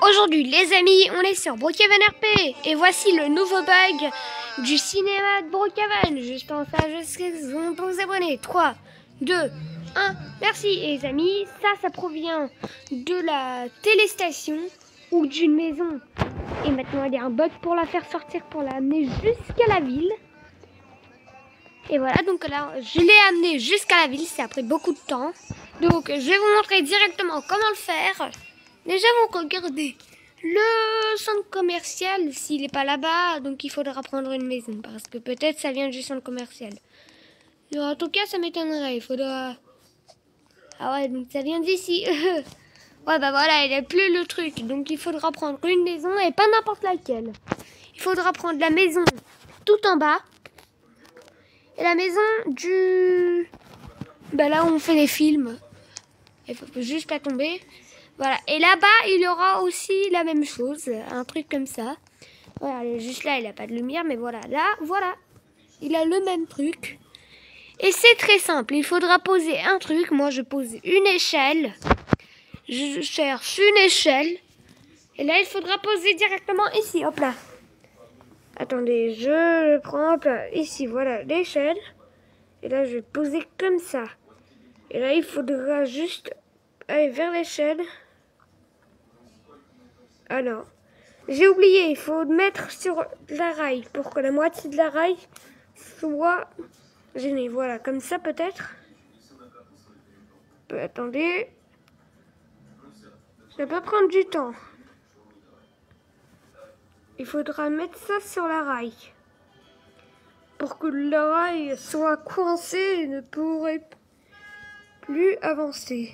Aujourd'hui les amis, on est sur Brookhaven RP et voici le nouveau bug du cinéma de Brookhaven. Juste en ça, je sais que vous pouvez vous abonner. 3, 2, 1, merci. Et les amis, ça provient de la téléstation ou d'une maison. Et maintenant il y a un bug pour la faire sortir, pour l'amener jusqu'à la ville. Et voilà, donc là je l'ai amené jusqu'à la ville, c'est après beaucoup de temps. Donc je vais vous montrer directement comment le faire. Déjà, vous regardez le centre commercial, s'il n'est pas là-bas, donc il faudra prendre une maison, parce que peut-être ça vient du centre commercial. Mais en tout cas, ça m'étonnerait, il faudra... Ah ouais, donc ça vient d'ici. Ouais, bah voilà, il n'y a plus le truc, donc il faudra prendre une maison, et pas n'importe laquelle. Il faudra prendre la maison tout en bas, et la maison du... Bah là où on fait les films. Il faut juste pas tomber. Voilà, et là-bas, il y aura aussi la même chose, un truc comme ça. Voilà, juste là, il n'a pas de lumière, mais voilà, là, voilà, il a le même truc. Et c'est très simple, il faudra poser un truc. Moi, je pose une échelle. Je cherche une échelle. Et là, il faudra poser directement ici, hop là. Attendez, je prends, hop là, ici, voilà, l'échelle. Et là, je vais poser comme ça. Et là, il faudra juste aller vers l'échelle. Alors, j'ai oublié, il faut mettre sur la rail pour que la moitié de la rail soit gênée. Voilà, comme ça peut-être. Attendez. Ça peut prendre du temps. Il faudra mettre ça sur la rail. Pour que la rail soit coincée et ne pourrait plus avancer.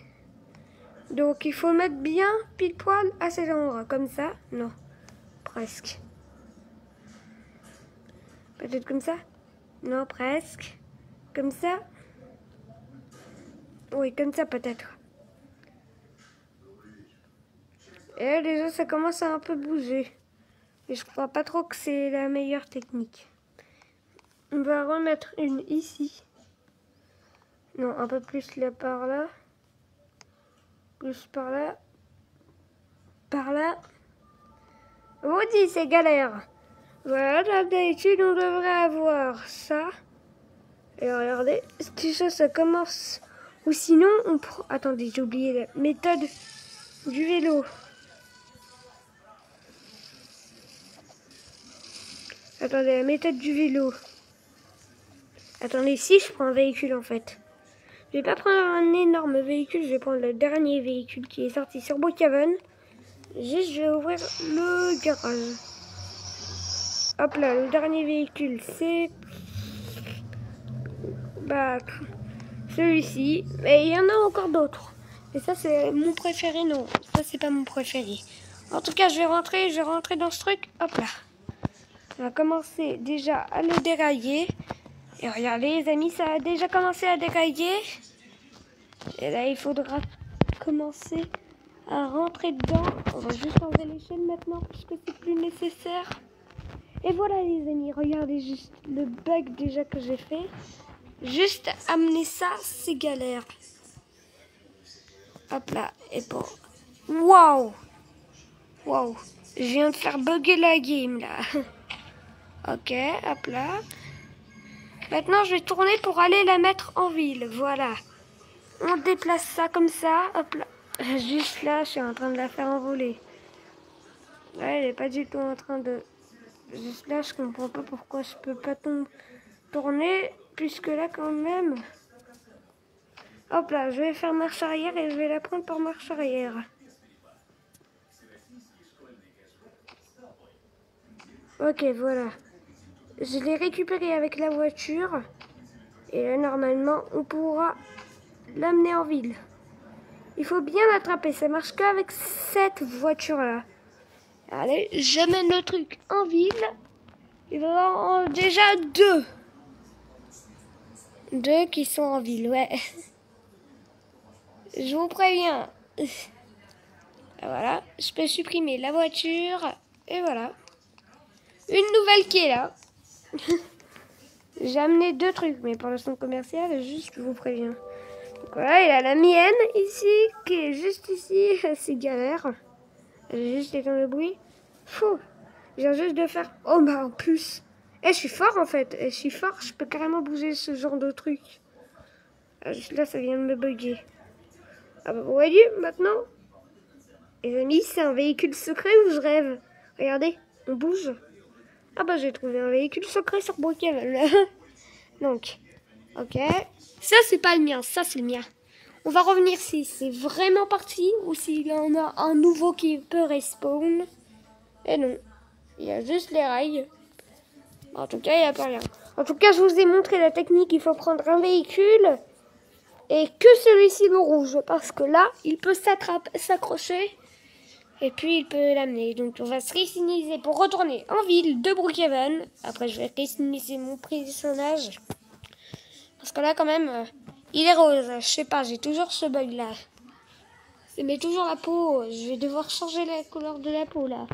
Donc il faut mettre bien pile poil à cet endroit. Comme ça. Non. Presque. Peut-être comme ça? Non, presque. Comme ça? Oui, comme ça peut-être. Et là, déjà, ça commence à un peu bouger. Et je crois pas trop que c'est la meilleure technique. On va remettre une ici. Non, un peu plus là par là. Plus par là. Par là. On dit, c'est galère. Voilà, d'habitude, on devrait avoir ça. Et regardez, si ça commence. Ou sinon, on prend... Attendez, j'ai oublié la méthode du vélo. Attendez, la méthode du vélo. Attendez, si je prends un véhicule en fait. Je vais pas prendre un énorme véhicule, je vais prendre le dernier véhicule qui est sorti sur Brookhaven. Juste, je vais ouvrir le garage. Hop là, le dernier véhicule, c'est... Bah, celui-ci. Mais il y en a encore d'autres. Et ça, c'est mon préféré, non. Ça, c'est pas mon préféré. En tout cas, je vais rentrer dans ce truc. Hop là. On va commencer déjà à le dérailler. Et regardez les amis, ça a déjà commencé à dérailler. Et là, il faudra commencer à rentrer dedans. On va juste enlever l'échelle maintenant, puisque c'est plus nécessaire. Et voilà les amis, regardez juste le bug déjà que j'ai fait. Juste amener ça, c'est galère. Hop là, et bon. Waouh! Waouh! Je viens de faire bugger la game là. Ok, hop là. Maintenant, je vais tourner pour aller la mettre en ville. Voilà. On déplace ça comme ça. Hop là. Juste là, je suis en train de la faire envoler. Ouais, elle n'est pas du tout en train de... Juste là, je comprends pas pourquoi je peux pas tourner. Puisque là, quand même... Hop là, je vais faire marche arrière et je vais la prendre par marche arrière. Ok, voilà. Je l'ai récupéré avec la voiture. Et là, normalement, on pourra l'amener en ville. Il faut bien l'attraper. Ça marche qu'avec cette voiture-là. Allez, j'amène le truc en ville. Il va y avoir déjà deux. Deux qui sont en ville, ouais. Je vous préviens. Voilà, je peux supprimer la voiture. Et voilà. Une nouvelle qui est là. J'ai amené deux trucs, mais pour le centre commercial, juste je vous préviens. Voilà, il a la mienne ici, qui est juste ici. C'est galère. J'ai juste éteint le bruit. Fou. Je viens juste de faire... Oh bah en plus. Je suis fort en fait. Je suis fort, je peux carrément bouger ce genre de truc. Juste là, ça vient de me bugger. Ah bah vous voyez maintenant. Les amis, c'est un véhicule secret ou je rêve? Regardez, on bouge. Ah bah j'ai trouvé un véhicule secret sur Brookhaven. Donc, ok. Ça c'est pas le mien, ça c'est le mien. On va revenir si c'est vraiment parti ou s'il y en a un nouveau qui peut respawn. Et non, il y a juste les rails. En tout cas, il n'y a pas rien. En tout cas, je vous ai montré la technique. Il faut prendre un véhicule et que celui-ci le rouge. Parce que là, il peut s'accrocher et puis il peut l'amener. Donc, on va se réinitialiser pour retourner en ville de Brookhaven. Après, je vais réinitialiser mon personnage. Parce que là, quand même, il est rose. Je sais pas, j'ai toujours ce bug-là. Mais toujours la peau. Je vais devoir changer la couleur de la peau, là.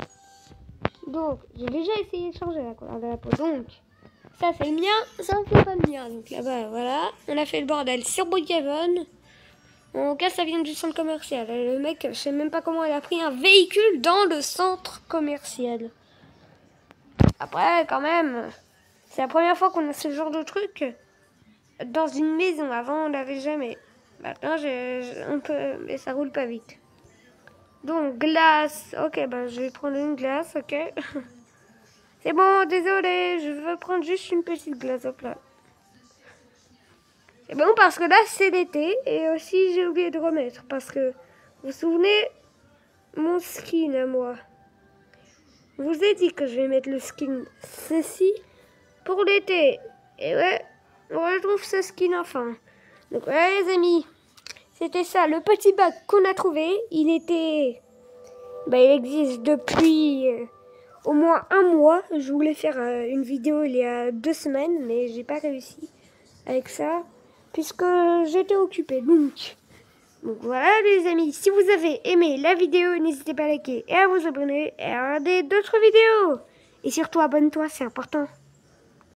Donc, j'ai déjà essayé de changer la couleur de la peau. Donc, ça c'est le mien, ça c'est pas le mien. Donc là-bas, voilà. On a fait le bordel sur Brookhaven. En cas, ça vient du centre commercial. Le mec, je sais même pas comment il a pris un véhicule dans le centre commercial. Après, quand même, c'est la première fois qu'on a ce genre de truc dans une maison. Avant, on l'avait jamais. Maintenant, on peut, mais ça roule pas vite. Donc, glace. Ok, bah, je vais prendre une glace, ok. C'est bon, désolé, je veux prendre juste une petite glace, hop là. C'est bon parce que là, c'est l'été. Et aussi, j'ai oublié de remettre. Parce que, vous vous souvenez, mon skin à moi. Je vous ai dit que je vais mettre le skin ceci pour l'été. Et ouais, on retrouve ce skin enfin. Donc ouais, les amis, c'était ça, le petit bug qu'on a trouvé. Il était... Bah, il existe depuis... au moins un mois. Je voulais faire une vidéo il y a 2 semaines, mais j'ai pas réussi avec ça, puisque j'étais occupée. Donc voilà les amis, si vous avez aimé la vidéo, n'hésitez pas à liker et à vous abonner et à regarder d'autres vidéos. Et surtout abonne-toi, c'est important.